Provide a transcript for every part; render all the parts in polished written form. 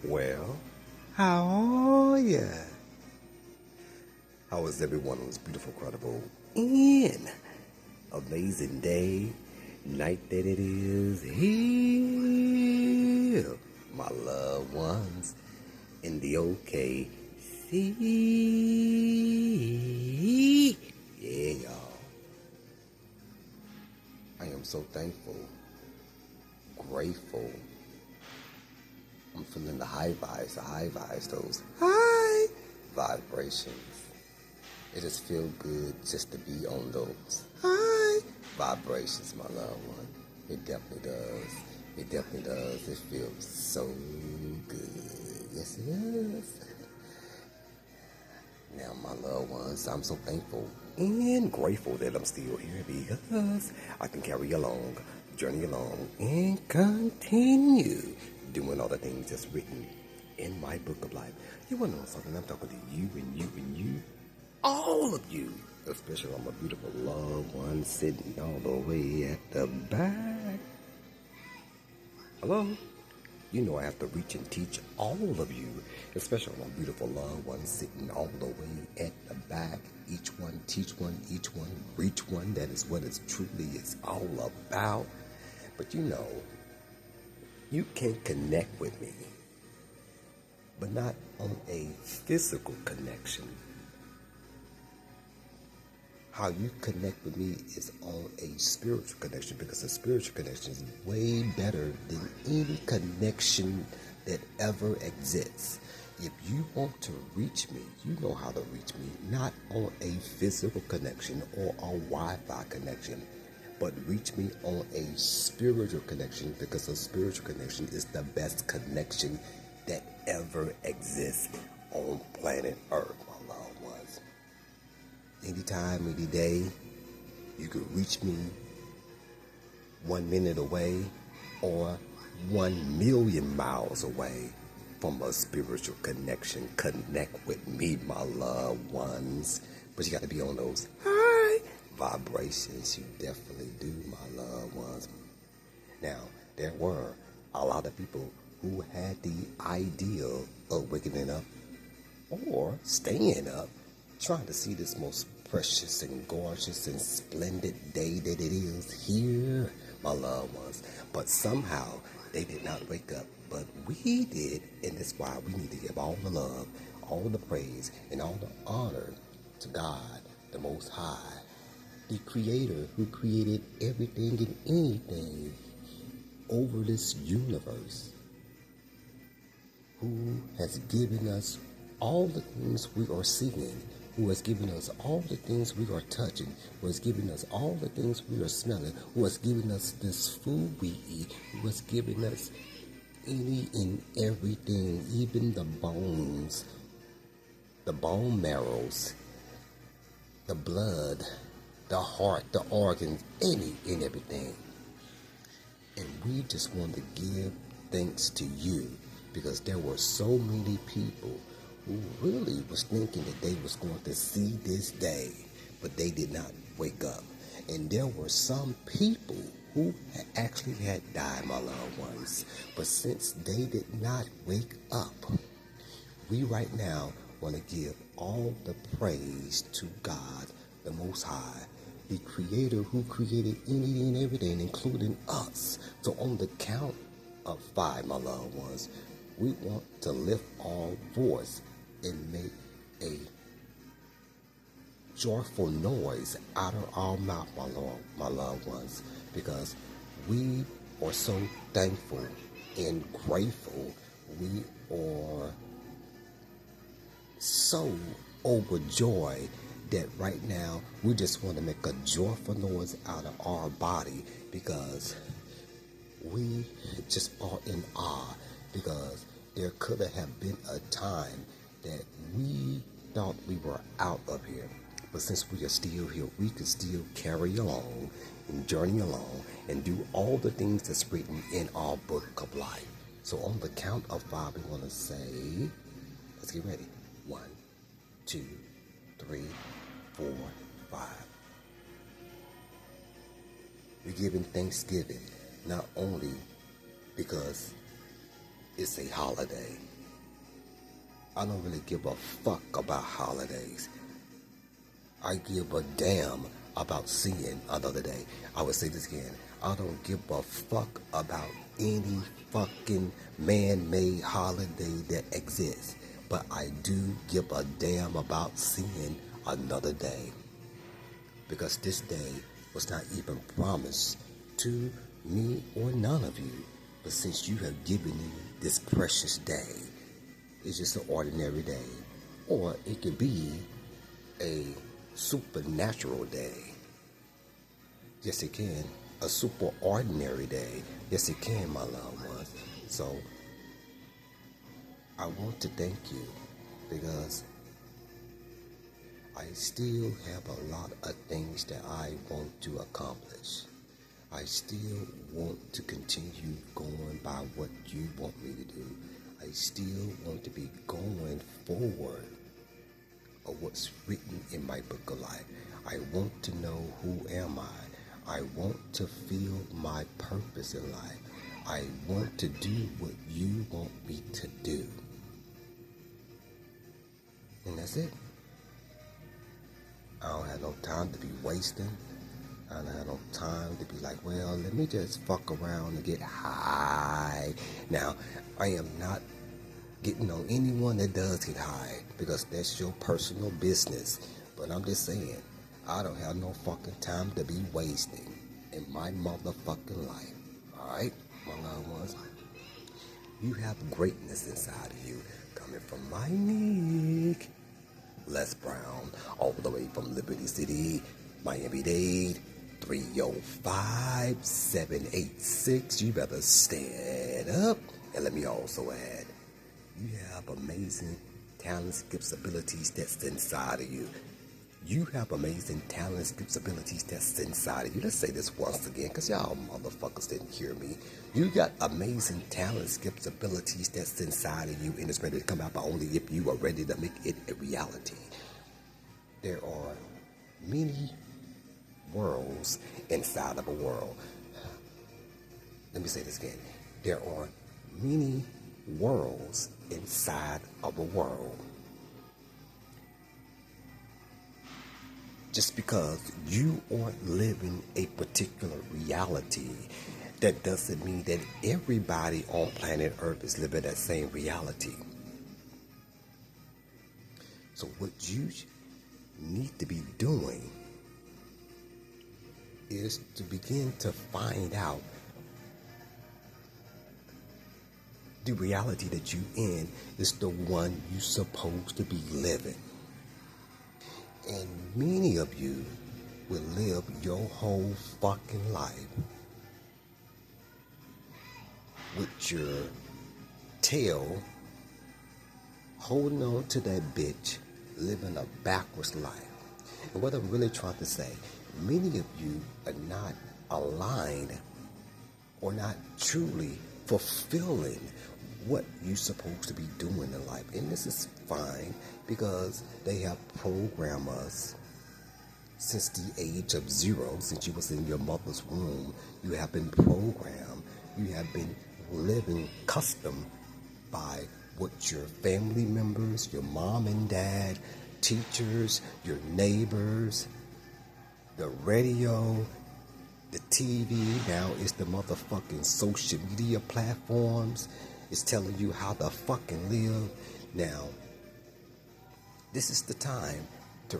Well, how are ya? How is everyone on this beautiful, incredible, and amazing day, night that it is here, my loved ones in the OKC? Yeah, y'all. I am so thankful, grateful. I'm feeling the high vibes, those high vibrations. It just feels good just to be on those high vibrations, my loved one. It definitely does. It definitely does. It feels so good. Yes, it does. Now, my loved ones, I'm so thankful and grateful that I'm still here because I can carry along, journey along, and continue doing all the things that's written in my book of life. You want to know something? I'm talking to you and you and you, all of you, especially all my beautiful loved ones sitting all the way at the back. Hello? You know I have to reach and teach all of you, especially my beautiful loved ones sitting all the way at the back. Each one, teach one, each one, reach one. That is what it truly is all about. But you know, you can connect with me, but not on a physical connection. How you connect with me is on a spiritual connection, because a spiritual connection is way better than any connection that ever exists. If you want to reach me, you know how to reach me, not on a physical connection or a Wi-Fi connection, but reach me on a spiritual connection, because a spiritual connection is the best connection that ever exists on planet Earth, my loved ones. Anytime, any day, you can reach me 1 minute away or 1,000,000 miles away from a spiritual connection. Connect with me, my loved ones. But you got to be on those high vibrations. You definitely do, my loved ones. Now, there were a lot of people who had the idea of waking up or staying up, trying to see this most precious and gorgeous and splendid day that it is here, my loved ones. But somehow they did not wake up, but we did, and that's why we need to give all the love, all the praise, and all the honor to God, the Most High, the Creator who created everything and anything over this universe, who has given us all the things we are seeing, who has given us all the things we are touching, who has given us all the things we are smelling, who has given us this food we eat, who has given us any and everything, even the bones, the bone marrows, the blood, the heart, the organs, any and everything. And we just want to give thanks to you, because there were so many people who really was thinking that they was going to see this day, but they did not wake up. And there were some people who actually had died, my loved ones. But since they did not wake up, we right now want to give all the praise to God, the Most High, the Creator who created anything and everything, including us. So on the count of 5, my loved ones, we want to lift our voice and make a joyful noise out of our mouth, my loved ones, because we are so thankful and grateful. We are so overjoyed that right now we just want to make a joyful noise out of our body, because we just are in awe, because there could have been a time that we thought we were out of here. But since we are still here, we can still carry along and journey along and do all the things that's written in our book of life. So on the count of 5, we want to say, let's get ready. 1, 2, 3, 4, 5. We're giving thanksgiving, not only because it's a holiday. I don't really give a fuck about holidays. I give a damn about seeing another day. I would say this again. I don't give a fuck about any fucking man-made holiday that exists. But I do give a damn about seeing another day. Because this day was not even promised to me or none of you. But since you have given me this precious day, it's just an ordinary day. Or it could be a supernatural day. Yes, it can. A super ordinary day. Yes, it can, my loved ones. So, I want to thank you because I still have a lot of things that I want to accomplish. I still want to continue going by what you want me to do. I still want to be going forward of what's written in my book of life. I want to know who am I. I want to feel my purpose in life. I want to do what you want me to do. And that's it. I don't have no time to be wasting. I don't have no time to be like, well, let me just fuck around and get high. Now, I am not getting on anyone that does get high because that's your personal business. But I'm just saying, I don't have no fucking time to be wasting in my motherfucking life. Alright, my loved ones? You have greatness inside of you coming from my Nick, Les Brown, all the way from Liberty City, Miami-Dade, 305-786. You better stand up. And let me also add, you have amazing talents, gifts, abilities that's inside of you. You have amazing talents, gifts, abilities that's inside of you. Let's say this once again, because y'all motherfuckers didn't hear me. You got amazing talents, gifts, abilities that's inside of you, and it's ready to come out, but only if you are ready to make it a reality. There are many worlds inside of a world. Let me say this again. There are many worlds inside of a world. Just because you aren't living a particular reality, that doesn't mean that everybody on planet Earth is living that same reality. So what you need to be doing is to begin to find out the reality that you in is the one you're supposed to be living. And many of you will live your whole fucking life with your tail holding on to that bitch, living a backwards life. And what I'm really trying to say, many of you are not aligned or not truly fulfilling what you're supposed to be doing in life. And this is fine because they have programmed us since the age of 0, since you was in your mother's womb. You have been programmed. You have been living custom by what your family members, your mom and dad, teachers, your neighbors, the radio, the TV, now it's the motherfucking social media platforms. It's telling you how to fucking live. Now, this is the time to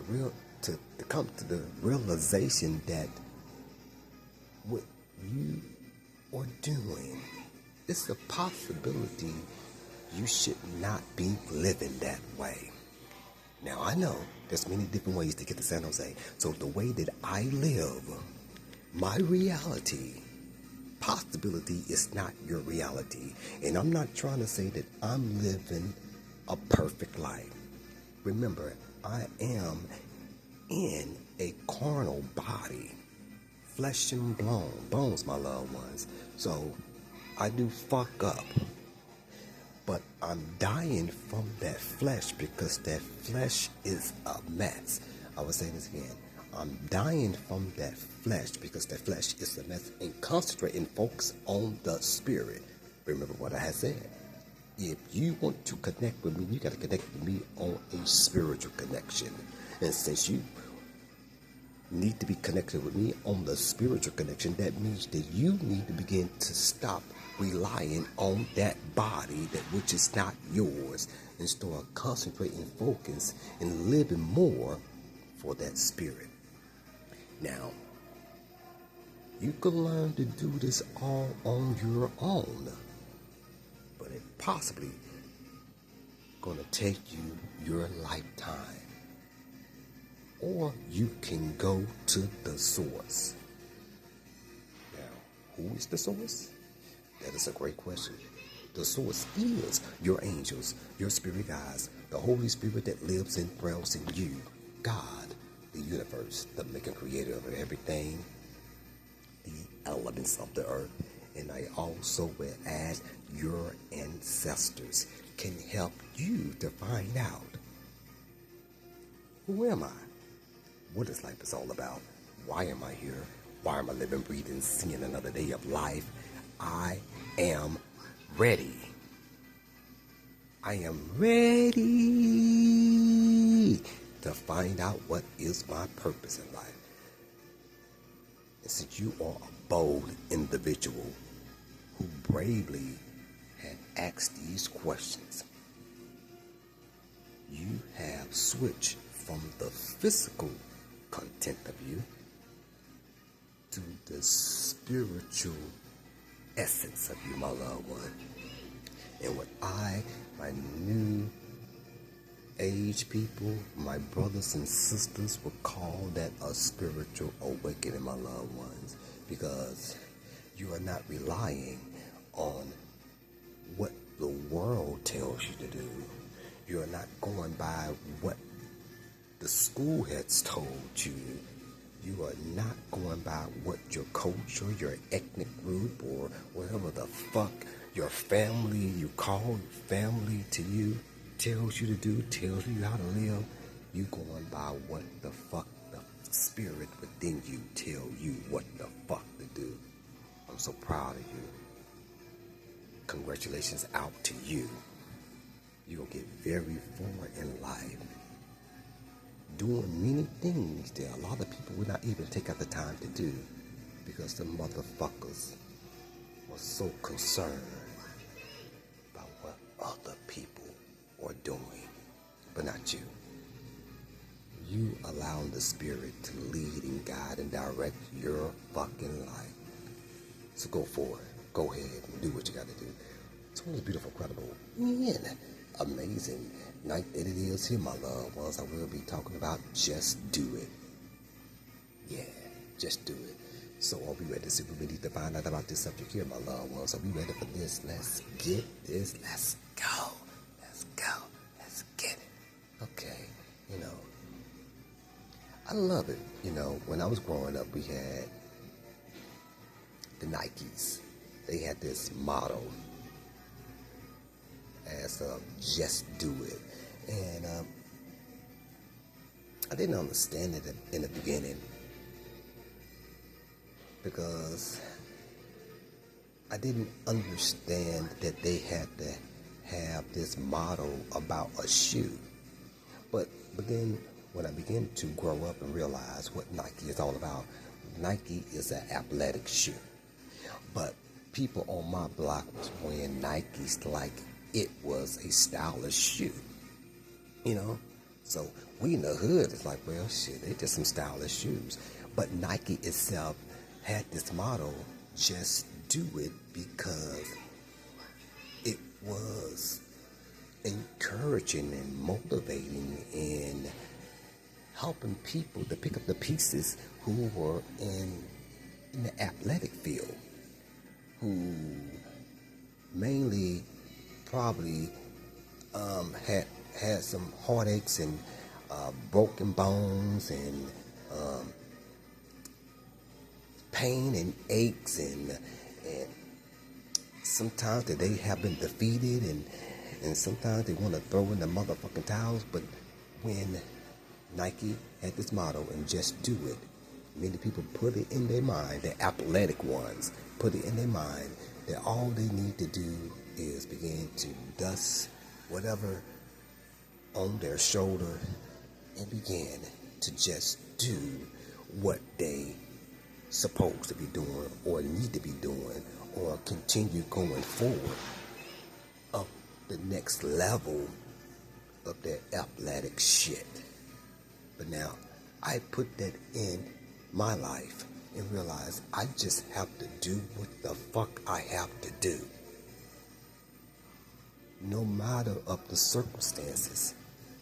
come to the realization that what you are doing, it's a possibility you should not be living that way. Now, I know there's many different ways to get to San Jose. So the way that I live, my reality, possibility is not your reality. And I'm not trying to say that I'm living a perfect life. Remember, I am in a carnal body, flesh and bones, my loved ones. So I do fuck up. But I'm dying from that flesh because that flesh is a mess. I will say this again. I'm dying from that flesh because that flesh is a mess, and concentrate and focus on the spirit. Remember what I had said. If you want to connect with me, you got to connect with me on a spiritual connection. And since you need to be connected with me on the spiritual connection, that means that you need to begin to stop relying on that body, that which is not yours, and start concentrating, focus, and living more for that spirit. Now, you can learn to do this all on your own, but it possibly gonna take you your lifetime. Or you can go to the source. Now, who is the source? That is a great question. The source is your angels, your spirit guides, the Holy Spirit that lives and dwells in you, God, the universe, the maker creator of everything, the elements of the earth. And I also will add your ancestors can help you to find out, who am I? What this life is all about? Why am I here? Why am I living, breathing, seeing another day of life? I am ready. I am ready to find out what is my purpose in life. And since you are a bold individual who bravely had asked these questions, you have switched from the physical content of you to the spiritual essence of you, my loved one. And what my new age people, my brothers and sisters, would call that a spiritual awakening, my loved ones, because you are not relying on what the world tells you to do. You are not going by what the school has told you. You are not going by what your culture, your ethnic group, or whatever the fuck your family, you call family to you, tells you to do, tells you how to live. You going by what the fuck the spirit within you tell you what the fuck to do. I'm so proud of you. Congratulations out to you. You'll get very far in life, doing many things that a lot of people would not even take out the time to do, because the motherfuckers were so concerned about what other people are doing, but not you. You allowing the spirit to lead and guide and direct your fucking life. So go forward. Go ahead and do what you got to do. It's one of those beautiful, incredible, amazing night that it is here, my loved ones. I will be talking about just do it. Yeah, just do it. So are we ready to see what we need to find out about this subject here, my loved ones? Are we ready for this? Let's get this. Let's go. Let's go. Let's get it. Okay, I love it. When I was growing up, we had the Nikes. They had this motto as just do it. And I didn't understand it in the beginning, because I didn't understand that they had to have this motto about a shoe. But then when I began to grow up and realize what Nike is all about, Nike is an athletic shoe. But people on my block was wearing Nikes like it was a stylish shoe. So we in the hood is like, well, shit, they just some stylish shoes. But Nike itself had this motto, just do it, because it was encouraging and motivating and helping people to pick up the pieces who were in the athletic field, who mainly probably had some heartaches and broken bones and pain and aches, and sometimes that they have been defeated, and sometimes they want to throw in the motherfucking towels. But when Nike had this motto, and just do it, many people put it in their mind, the athletic ones put it in their mind that all they need to do is begin to dust whatever on their shoulder and begin to just do what they supposed to be doing or need to be doing or continue going forward up the next level of their athletic shit. But now I put that in my life and realize I just have to do what the fuck I have to do. No matter of the circumstances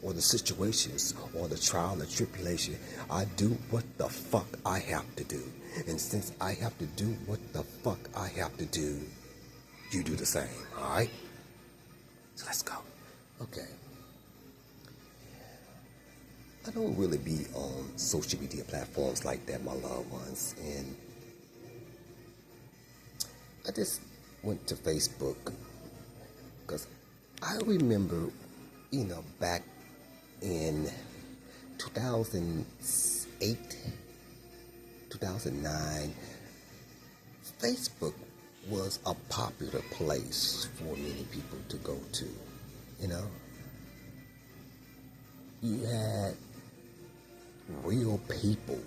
or the situations or the trial or tribulation, I do what the fuck I have to do. And since I have to do what the fuck I have to do, you do the same, all right? So let's go. Okay. I don't really be on social media platforms like that, my loved ones. And I just went to Facebook because I remember, back in 2008, 2009, Facebook was a popular place for many people to go to, You had real people,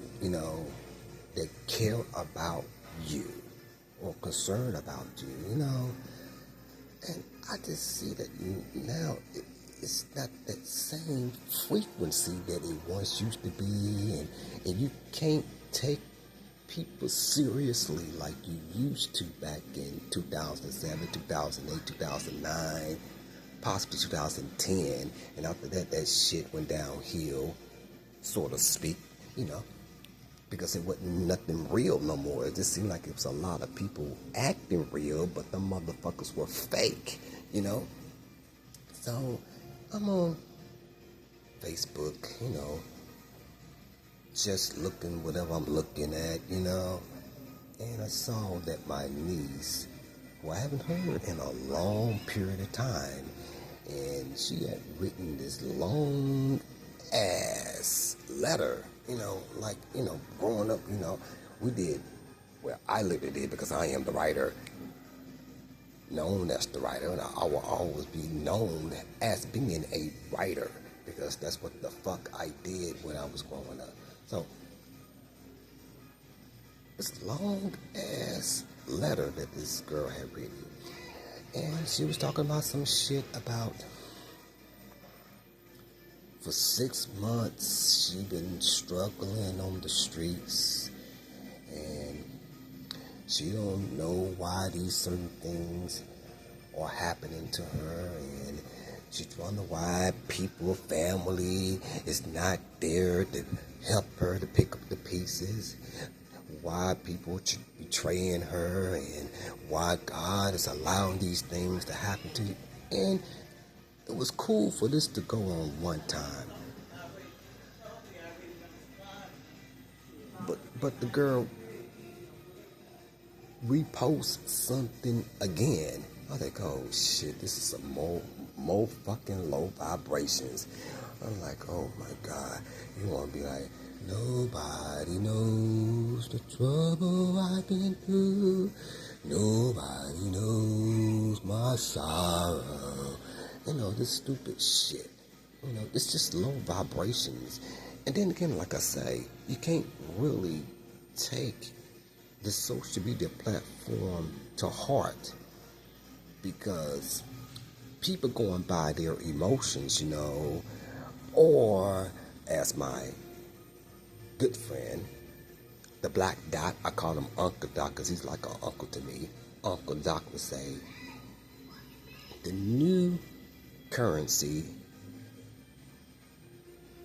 that care about you or concerned about you, And I just see that now it's not that same frequency that it once used to be, and you can't take people seriously like you used to back in 2007, 2008, 2009, possibly 2010, and after that shit went downhill, so to speak, because it wasn't nothing real no more. It just seemed like it was a lot of people acting real, but the motherfuckers were fake, So I'm on Facebook, just looking whatever I'm looking at, and I saw that my niece, who I haven't heard in a long period of time, and she had written this long ass letter, growing up, we did, well, I literally did because I am the writer, known as the writer, and I will always be known as being a writer because that's what the fuck I did when I was growing up. So, this long ass letter that this girl had written, and she was talking about some shit about, for 6 months, she been struggling on the streets, and she don't know why these certain things are happening to her, and she's wondering why people, family is not there to help her to pick up the pieces, why people are betraying her, and why God is allowing these things to happen to you. And it was cool for this to go on one time. But the girl reposts something again. I think, oh shit, this is some more fucking low vibrations. I'm like, oh my God. You want to be like, nobody knows the trouble I've been through. Nobody knows my sorrow. This stupid shit. It's just low vibrations. And then again, like I say, you can't really take the social media platform to heart because people going by their emotions, or as my good friend, the Black Dot, I call him Uncle Doc because he's like an uncle to me. Uncle Doc would say, the new currency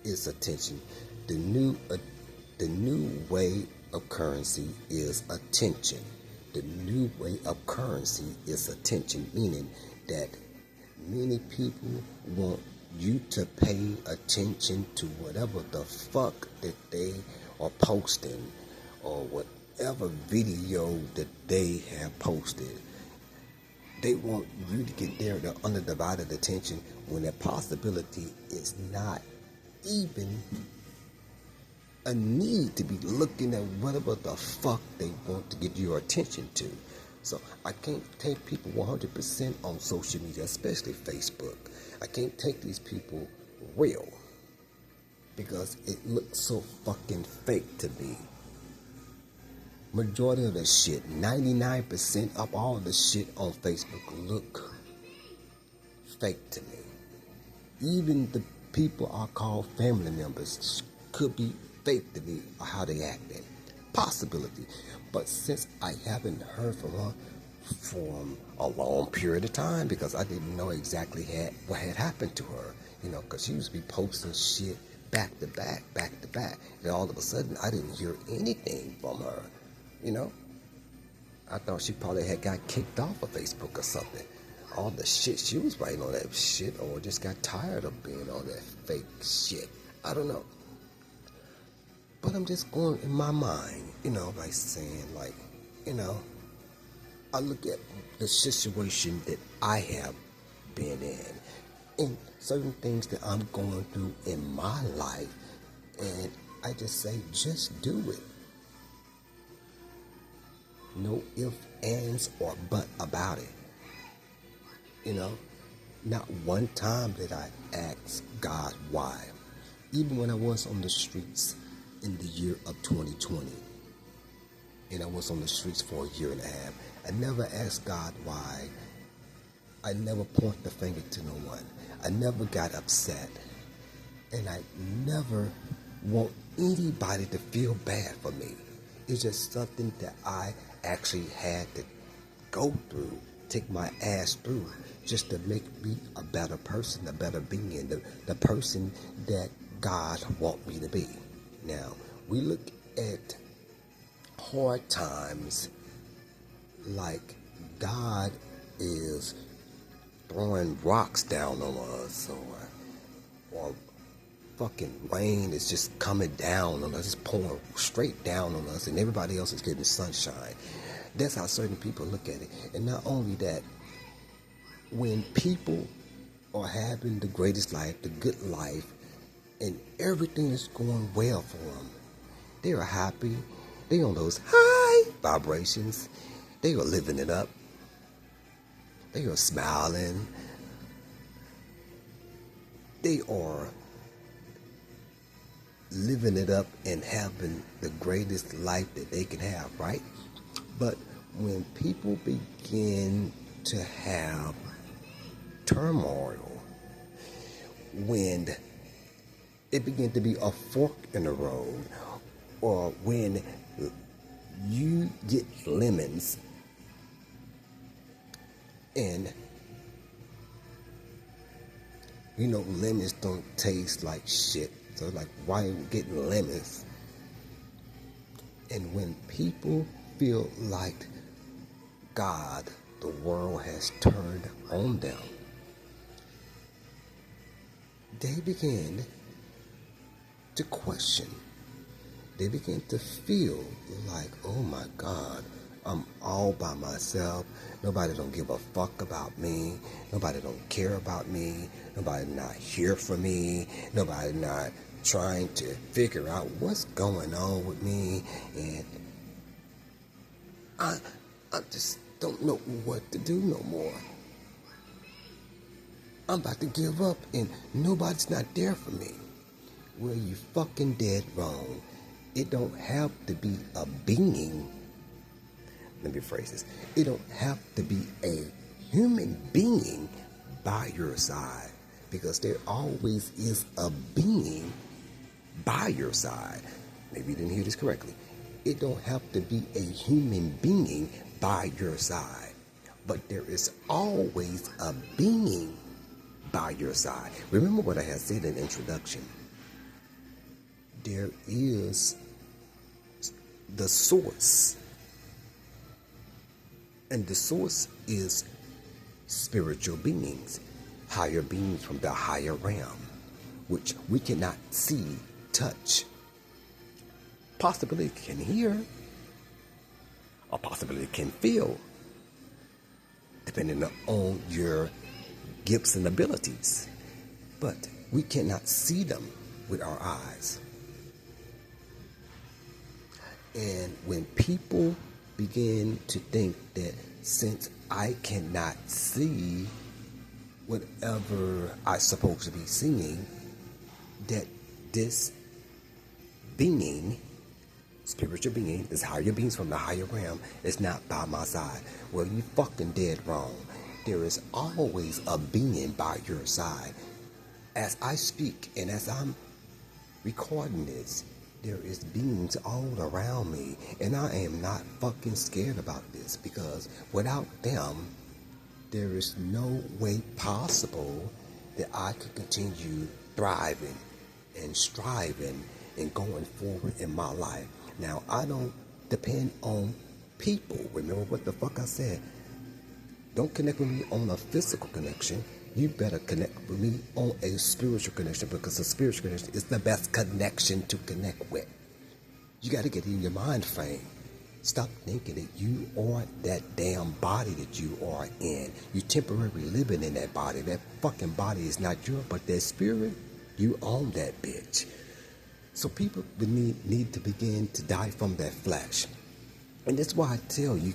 is attention. The new way of currency is attention. The new way of currency is attention, meaning that many people want you to pay attention to whatever the fuck that they are posting or whatever video that they have posted. They want you to get their undivided attention when that possibility is not even a need to be looking at whatever the fuck they want to get your attention to. So I can't take people 100% on social media, especially Facebook. I can't take these people real because it looks so fucking fake to me. Majority of the shit, 99% of all the shit on Facebook look fake to me. Even the people I call family members could be fake to me or how they acting. Possibility. But since I haven't heard from her for a long period of time, because I didn't know exactly what had happened to her, because she used to be posting shit back to back. And all of a sudden, I didn't hear anything from her, I thought she probably had got kicked off of Facebook or something. All the shit she was writing on that shit, or just got tired of being on that fake shit. I don't know. But I'm just going in my mind, like saying, I look at the situation that I have been in and certain things that I'm going through in my life, and I just say, just do it. No ifs, ands, or but about it. Not one time did I ask God why. Even when I was on the streets in the year of 2020, and I was on the streets for a year and a half, I never asked God why. I never point the finger to no one. I never got upset. And I never want anybody to feel bad for me. It's just something that I actually had to go through, take my ass through, just to make me a better person, a better being, the person that God wants me to be. Now, we look at hard times like God is throwing rocks down on us, or fucking rain is just coming down on us, it's pouring straight down on us, and everybody else is getting sunshine. That's how certain people look at it. And not only that, when people are having the greatest life, the good life, and everything is going well for them, they are happy. They on those high vibrations. They are living it up. They are smiling. They are living it up and having the greatest life that they can have, right? But when people begin to have turmoil, when it begins to be a fork in the road, or when you get lemons and lemons don't taste like shit, so like, why are you getting lemons? And when people feel like God, the world has turned on them, they begin to question. They begin to feel like, oh my God, I'm all by myself. Nobody don't give a fuck about me. Nobody don't care about me. Nobody not here for me. Nobody not trying to figure out what's going on with me. And I just don't know what to do no more. I'm about to give up and nobody's not there for me. Well, you fucking dead wrong. It don't have to be a being. Let me rephrase this. It don't have to be a human being by your side, because there always is a being by your side. Maybe you didn't hear this correctly. It don't have to be a human being by your side, but there is always a being by your side. Remember what I had said in the introduction. There is the source, and the source is spiritual beings, higher beings from the higher realm, which we cannot see, touch, possibly can hear, or possibly can feel, depending on your gifts and abilities. But we cannot see them with our eyes. And when people begin to think that since I cannot see whatever I supposed to be seeing, that this being, spiritual being, this higher beings from the higher realm, is not by my side. Well, you fucking dead wrong. There is always a being by your side. As I speak and as I'm recording this, there is beings all around me, and I am not fucking scared about this, because without them, there is no way possible that I could continue thriving and striving and going forward in my life. Now, I don't depend on people. Remember what the fuck I said? Don't connect with me on a physical connection. You better connect with me on a spiritual connection, because a spiritual connection is the best connection to connect with. You got to get in your mind frame. Stop thinking that you are that damn body that you are in. You temporarily living in that body. That fucking body is not yours, but that spirit, you own that bitch. So people need to begin to die from that flesh. And that's why I tell you,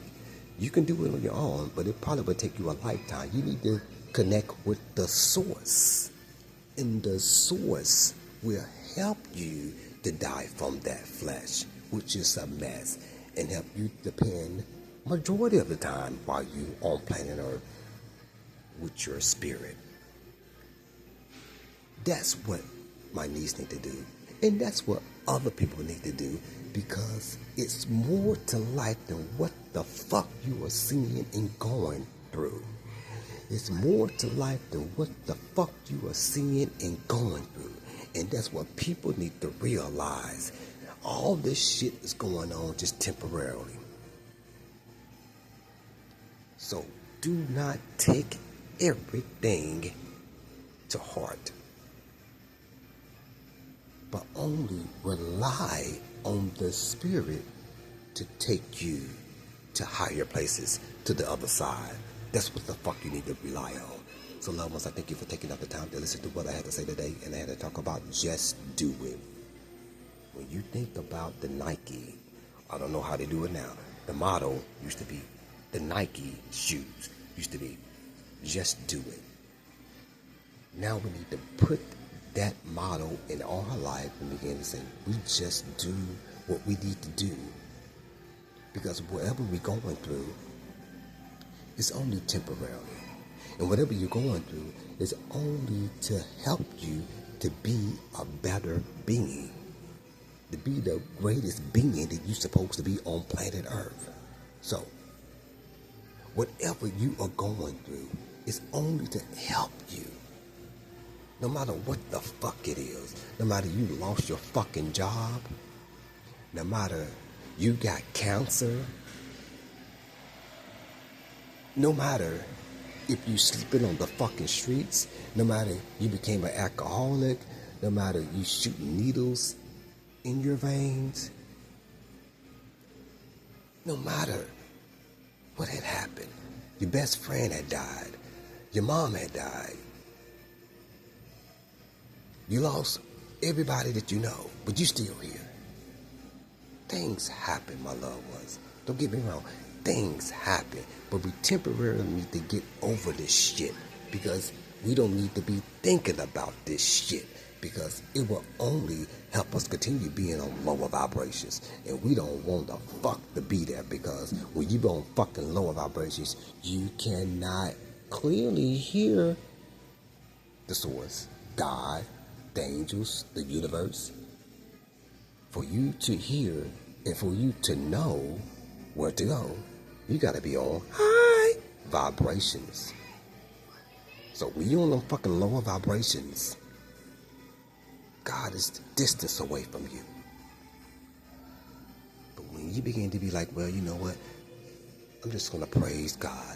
you can do it on your own, but it probably will take you a lifetime. You need to connect with the source. And the source will help you to die from that flesh, which is a mess, and help you depend majority of the time while you on planet Earth with your spirit. That's what my niece need to do. And that's what other people need to do, because it's more to life than what the fuck you are seeing and going through. It's more to life than what the fuck you are seeing and going through. And that's what people need to realize. All this shit is going on just temporarily. So do not take everything to heart, but only rely on the spirit to take you to higher places, to the other side. That's what the fuck you need to rely on. So loved ones, I thank you for taking up the time to listen to what I had to say today, and I had to talk about just do it. When you think about the Nike, I don't know how they do it now. The motto used to be, the Nike shoes used to be, just do it. Now we need to put that motto in our life and begin to say, we just do what we need to do. Because whatever we're going through is only temporary. And whatever you're going through is only to help you to be a better being. To be the greatest being that you're supposed to be on planet Earth. So, whatever you are going through is only to help you. No matter what the fuck it is. No matter you lost your fucking job. No matter you got cancer. No matter if you sleeping on the fucking streets. No matter you became an alcoholic. No matter you shooting needles in your veins. No matter what had happened. Your best friend had died. Your mom had died. You lost everybody that you know, but you still here. Things happen, my loved ones. Don't get me wrong. Things happen, but we temporarily need to get over this shit, because we don't need to be thinking about this shit, because it will only help us continue being on lower vibrations, and we don't want the fuck to be there, because when you on fucking lower vibrations, you cannot clearly hear the source, God, the angels, the universe. For you to hear and for you to know where to go, you gotta be on high vibrations. So when you're on them fucking lower vibrations, God is distance away from you. But when you begin to be like, well, you know what? I'm just gonna praise God.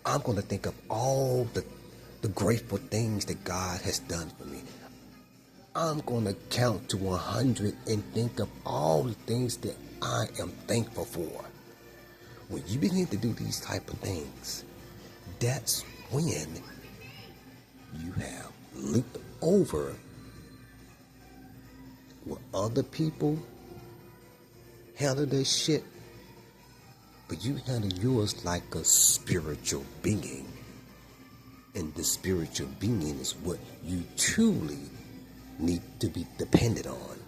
I'm gonna think of all the grateful things that God has done for me. I'm going to count to 100 and think of all the things that I am thankful for. When you begin to do these type of things, that's when you have leaped over where other people handle their shit but you handle yours like a spiritual being. And the spiritual being is what you truly need to be dependent on.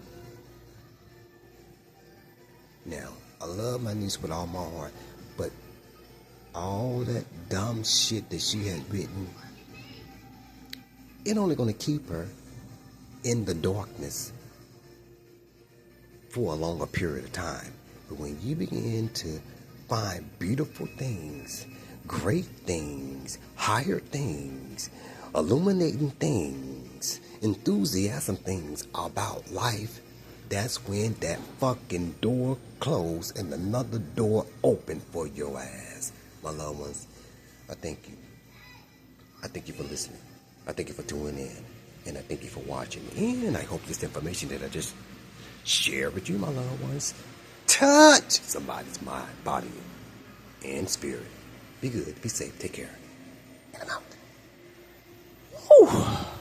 Now, I love my niece with all my heart, but all that dumb shit that she had written, it only going to keep her in the darkness for a longer period of time. But when you begin to find beautiful things, great things, higher things, illuminating things, enthusiasm things about life, that's when that fucking door closed and another door opened for your ass. My loved ones, I thank you. I thank you for listening. I thank you for tuning in. And I thank you for watching. And I hope this information that I just shared with you, my loved ones, touch somebody's mind, body, and spirit. Be good. Be safe. Take care. And I'm out. Whew.